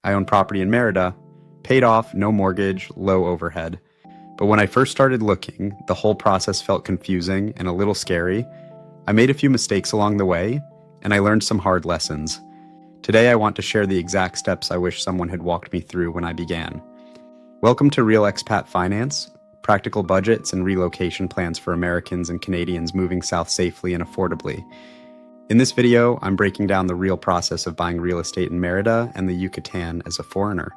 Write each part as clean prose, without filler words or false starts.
I own property in Merida, paid off, no mortgage, low overhead. But when I first started looking, the whole process felt confusing and a little scary. I made a few mistakes along the way, and I learned some hard lessons. Today I want to share the exact steps I wish someone had walked me through when I began. Welcome to Real Expat Finance, practical budgets and relocation plans for Americans and Canadians moving south safely and affordably. In this video, I'm breaking down the real process of buying real estate in Merida and the Yucatan as a foreigner,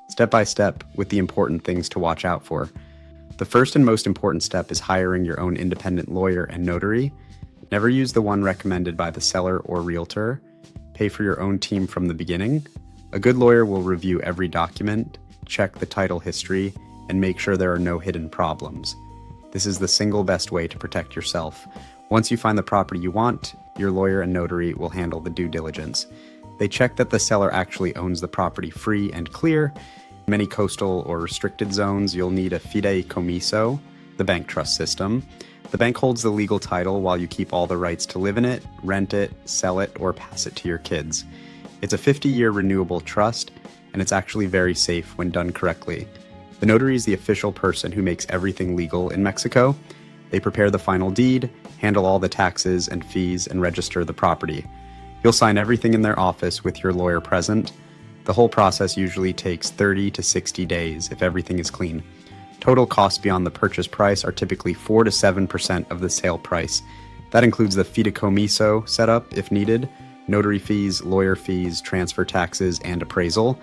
step by step with the important things to watch out for. The first and most important step is hiring your own independent lawyer and notary. Never use the one recommended by the seller or realtor. Pay for your own team from the beginning. A good lawyer will review every document, check the title history, and make sure there are no hidden problems. This is the single best way to protect yourself. Once you find the property you want, your lawyer and notary will handle the due diligence. They check that the seller actually owns the property free and clear. In many coastal or restricted zones, you'll need a Fideicomiso, the bank trust system. The bank holds the legal title while you keep all the rights to live in it, rent it, sell it, or pass it to your kids. It's a 50-year renewable trust, and it's actually very safe when done correctly. The notary is the official person who makes everything legal in Mexico. They prepare the final deed, handle all the taxes and fees, and register the property. You'll sign everything in their office with your lawyer present. The whole process usually takes 30 to 60 days if everything is clean. Total costs beyond the purchase price are typically 4 to 7% of the sale price. That includes the Fideicomiso setup if needed, notary fees, lawyer fees, transfer taxes, and appraisal.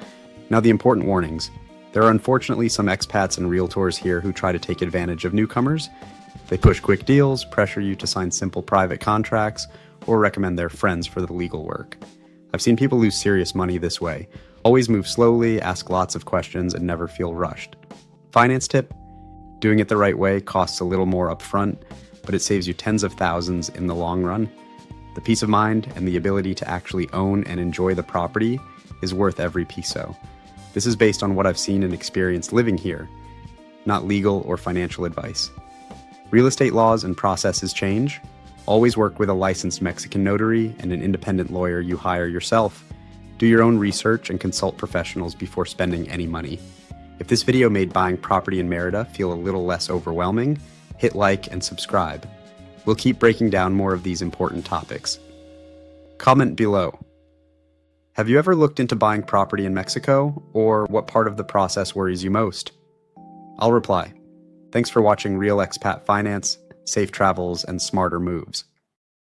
Now the important warnings. There are unfortunately some expats and realtors here who try to take advantage of newcomers. They push quick deals, pressure you to sign simple private contracts, or recommend their friends for the legal work. I've seen people lose serious money this way. Always move slowly, ask lots of questions, and never feel rushed. Finance tip: doing it the right way costs a little more upfront, but it saves you tens of thousands in the long run. The peace of mind and the ability to actually own and enjoy the property is worth every peso. This is based on what I've seen and experienced living here, not legal or financial advice. Real estate laws and processes change. Always work with a licensed Mexican notary and an independent lawyer you hire yourself. Do your own research and consult professionals before spending any money. If this video made buying property in Merida feel a little less overwhelming, hit like and subscribe. We'll keep breaking down more of these important topics. Comment below. Have you ever looked into buying property in Mexico, or what part of the process worries you most? I'll reply. Thanks for watching Real Expat Finance, safe travels, and smarter moves.